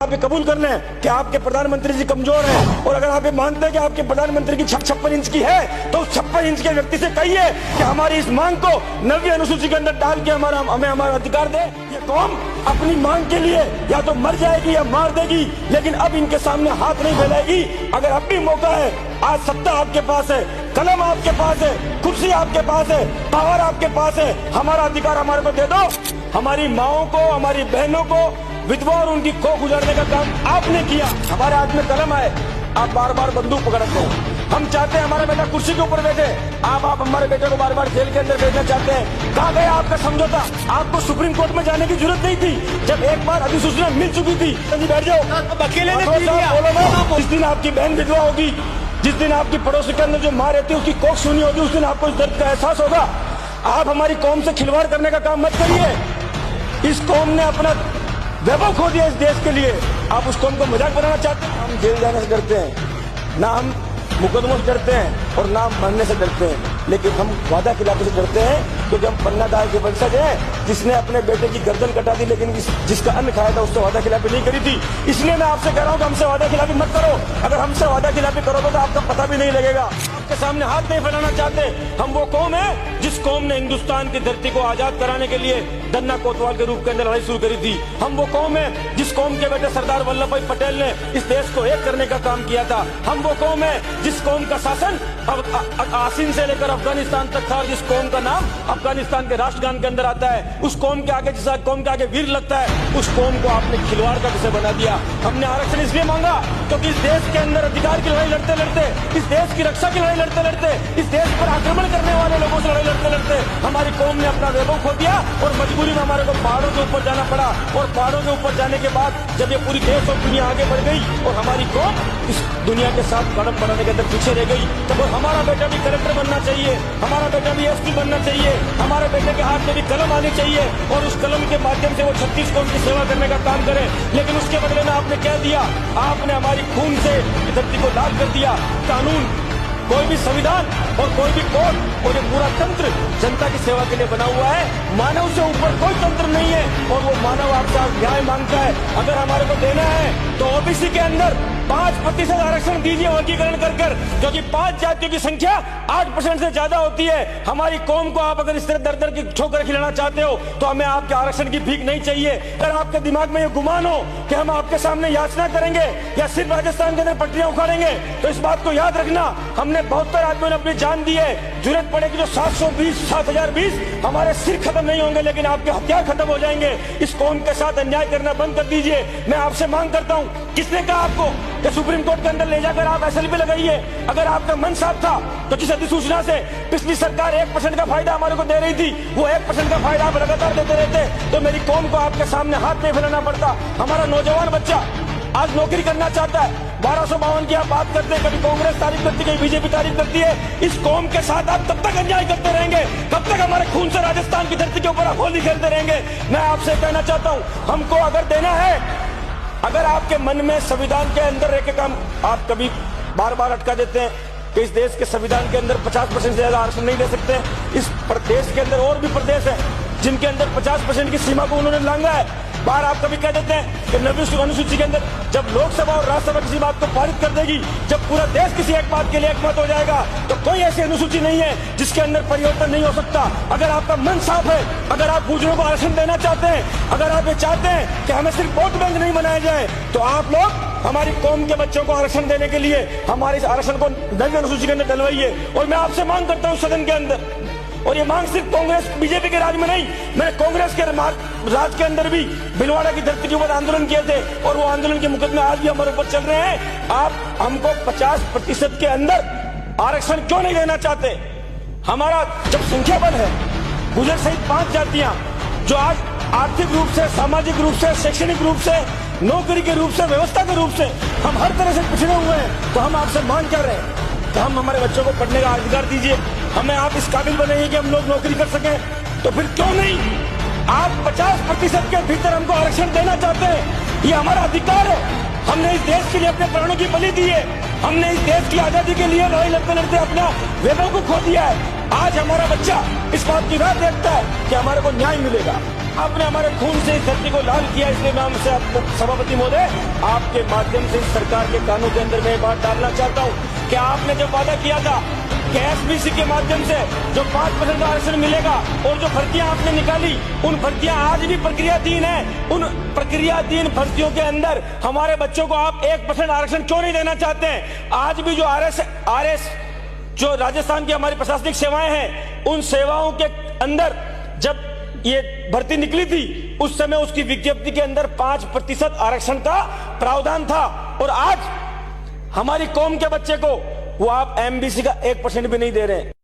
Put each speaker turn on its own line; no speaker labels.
आप ये कबूल कर लें कि आपके प्रधानमंत्री जी कमजोर हैं, और अगर आप ये मानते हैं कि आपके प्रधानमंत्री की 56 इंच की है तो उस 56 इंच के व्यक्ति से कहिए कि हमारी इस मांग को 90 अनुसूची के अंदर डाल के हमें हमारा अधिकार दे। ये कौम अपनी मांग के लिए या तो मर जाएगी या मार देगी, लेकिन अब इनके सामने हाथ नहीं फैलाएगी। अगर अब भी मौका है, आज सत्ता आपके पास है, कलम आपके पास है, कुर्सी आपके पास है, पावर आपके पास है, हमारा अधिकार हमारे को दे दो। हमारी माओं को, हमारी बहनों को, विधवा और उनकी कोख उजाड़ने का काम आपने किया। हमारे हाथ में कलम है, आप बार बार बंदूक पकड़ते हैं। हम चाहते हैं हमारा बेटा कुर्सी के ऊपर बैठे, आप हमारे बेटे को बार बार जेल के अंदर भेजना चाहते हैं। कहाँ गया आपका समझौता? आपको सुप्रीम कोर्ट में जाने की जरूरत नहीं थी, जब एक बार अधिसूचना मिल चुकी थी। बैठ जाओ, अकेले बोलो। जिस दिन आपकी बहन विधवा होगी, जिस दिन आपकी पड़ोसी के अंदर जो माँ रहती है उसकी कोख सुनी होगी, उस दिन आपको इस दर्द का एहसास होगा। आप हमारी कौम से खिलवाड़ करने का काम मत करिए। इस कौम ने अपना वैभव खो दिया इस देश के लिए, आप उस कौम को मजाक बनाना चाहते हैं। हम जेल जाने से डरते हैं ना, हम मुकदमों से डरते हैं और ना मरने से डरते हैं, लेकिन हम वादा खिलाफी से डरते हैं, क्योंकि हम पन्नादार के वंशज हैं जिसने अपने बेटे की गर्दन कटा दी, लेकिन जिसका अन्न खाया था उससे वादा खिलाफी नहीं करी थी। इसलिए मैं आपसे कह रहा हूँ कि हमसे वादा खिलाफी मत करो। अगर हमसे वादा खिलाफी करोगे तो आपका पता भी नहीं लगेगा। आपके सामने हाथ नहीं फैलाना चाहते। हम वो कौम है जिस कौम ने हिंदुस्तान की धरती को आजाद कराने के लिए दन्ना कोतवाल के रूप के अंदर लड़ाई शुरू करी थी। हम वो कौम है जिस कौम के बेटे सरदार वल्लभ भाई पटेल ने इस देश को एक करने का काम किया था। हम वो कौम है जिस कौम का शासन अब आसिन से लेकर अफगानिस्तान तक था, और जिस कौम का नाम अफगानिस्तान के राष्ट्रगान के अंदर आता है। उस कौम के आगे, जिस कौम के आगे वीर लगता है, उस कौम को आपने खिलवाड़ का विषय बना दिया। हमने आरक्षण इसलिए मांगा क्योंकि इस देश के अंदर अधिकार की लड़ाई लड़ते लड़ते, इस देश की रक्षा की लड़ाई लड़ते लड़ते, इस देश पर आक्रमण करने वाले लोगों से लड़ाई लड़ते लड़ते हमारी कौम ने अपना वैभव खो दिया, और मजबूरी में हमारे को पहाड़ों के ऊपर जाना पड़ा। और पहाड़ों के ऊपर जाने के बाद जब ये पूरी देश और दुनिया आगे बढ़ गई और हमारी कौम इस दुनिया के साथ कदम बढ़ाने के अंदर पीछे रह गई, तब हमारा बेटा भी कलेक्टर बनना चाहिए, हमारा बेटा भी एसपी बनना चाहिए, हमारे बेटे के हाथ में भी कलम आनी चाहिए, और उस कलम के माध्यम से वो 36 कौम की सेवा करने का काम करे। लेकिन उसके बदले में आपने क्या दिया? आपने हमारी खून से धरती को लाल कर दिया। कानून, कोई भी संविधान और कोई भी कोर्ट और ये पूरा तंत्र जनता की सेवा के लिए बना हुआ है। मानव से ऊपर कोई तंत्र नहीं है, और वो मानव आपसे न्याय मांगता है। अगर हमारे को देना है तो ओबीसी के अंदर 5% आरक्षण दीजिए वर्गीकरण कर कर, क्योंकि 5 जातियों की संख्या 8% से ज्यादा होती है। हमारी कौम को आप अगर इस तरह दर दर की ठोकर खिलाना चाहते हो तो हमें आपके आरक्षण की भीख नहीं चाहिए। अगर आपके दिमाग में ये गुमान हो कि हम आपके सामने याचना करेंगे या सिर्फ राजस्थान के अंदर पटरियां उखाड़ेंगे, तो इस बात को याद रखना, हमने 72 आदमियों ने अपनी जान दी है। जरूरत पड़ेगी तो 720 हमारे सिर खत्म नहीं होंगे, लेकिन आपके हथियार खत्म हो जाएंगे। इस कौम के साथ अन्याय करना बंद कर दीजिए। मैं आपसे मांग करता हूँ, किसने कहा आपको कि सुप्रीम कोर्ट के अंदर ले जाकर आप एसएलपी लगाइए? अगर आपका मन साफ था तो जिस अधिसूचना से पिछली सरकार 1% का फायदा हमारे को दे रही थी, वो 1% का फायदा आप लगातार देते रहते तो मेरी कौम को आपके सामने हाथ नहीं फैलाना पड़ता। हमारा नौजवान बच्चा आज नौकरी करना चाहता है, 1252 की आप बात करते हैं, कभी कांग्रेस तारीफ करती है, कभी बीजेपी तारीफ करती है। इस कौम के साथ आप तब तक अन्याय करते रहेंगे, कब तक हमारे खून से राजस्थान की धरती के ऊपर आप होली खेलते रहेंगे। मैं आपसे कहना चाहता हूँ, हमको अगर देना है, अगर आपके मन में संविधान के अंदर रह के काम आप कभी बार बार अटका देते हैं कि इस देश के संविधान के अंदर 50% से ज्यादा आरक्षण नहीं दे सकते। इस प्रदेश के अंदर और भी प्रदेश है जिनके अंदर 50% की सीमा को उन्होंने लांघा है। बार आप कभी कह देते हैं कि 90 अनुसूची के अंदर जब लोकसभा और राज्यसभा किसी बात को पारित कर देगी, जब पूरा देश किसी एक बात के लिए एकमत हो जाएगा, तो कोई ऐसी अनुसूची नहीं है जिसके अंदर परिवर्तन नहीं हो सकता। अगर आपका मन साफ है, अगर आप गुर्जरों को आरक्षण देना चाहते हैं, अगर आप ये चाहते हैं कि हमें सिर्फ वोट बैंक नहीं बनाया जाए, तो आप लोग हमारी कौम के बच्चों को आरक्षण देने के लिए हमारे इस आरक्षण को 90 अनुसूची के अंदर डलवाइए। और मैं आपसे मांग करता हूँ सदन के अंदर, और ये मांग सिर्फ कांग्रेस बीजेपी के राज में नहीं, मैंने कांग्रेस के राज के अंदर भी भिलवाड़ा की धरती के ऊपर आंदोलन किए थे, और वो आंदोलन के मुकदमे आज भी हमारे ऊपर चल रहे हैं। आप हमको 50% के अंदर आरक्षण क्यों नहीं देना चाहते? हमारा जब संख्या बल है, गुजर सहित 5 जातियां जो आज आर्थिक रूप से, सामाजिक रूप से, शैक्षणिक रूप से, नौकरी के रूप से, व्यवस्था के रूप से हम हर तरह से पिछड़े हुए हैं, तो हम आपसे मांग कर रहे हैं तो हम हमारे बच्चों को पढ़ने का अधिकार दीजिए। हमें आप इस काबिल बनाइए कि हम लोग नौकरी कर सकें, तो फिर क्यों नहीं आप 50% के भीतर हमको आरक्षण देना चाहते हैं? ये हमारा अधिकार है। हमने इस देश के लिए अपने प्राणों की बलि दी है, हमने इस देश की आजादी के लिए लड़ाई लड़ते लड़ते अपना वैभव को खो दिया है। आज हमारा बच्चा इस बात की राह देखता है कि हमारे को न्याय मिलेगा। आपने हमारे खून से इस धरती को लाल किया, इसलिए मैं हमसे आपको सभापति महोदय आपके माध्यम से सरकार के कानून के अंदर मैं बात डालना चाहता हूँ कि आपने जो वादा किया था कि एसबीसी के माध्यम से जो 5% आरक्षण मिलेगा और जो भर्तियां आपने निकाली, उन भर्तियां आज भी प्रक्रियाधीन है। उन प्रक्रियाधीन भर्तियों के अंदर हमारे बच्चों को आप 1% आरक्षण क्यों नहीं देना चाहते हैं? आज भी जो आरएस जो राजस्थान की हमारी प्रशासनिक सेवाएं हैं, उन सेवाओं के अंदर जब ये भर्ती निकली थी उस समय उसकी विज्ञप्ति के अंदर 5% आरक्षण का प्रावधान था, और आज हमारी कौम के बच्चे को वो आप एमबीसी का 1% भी नहीं दे रहे हैं।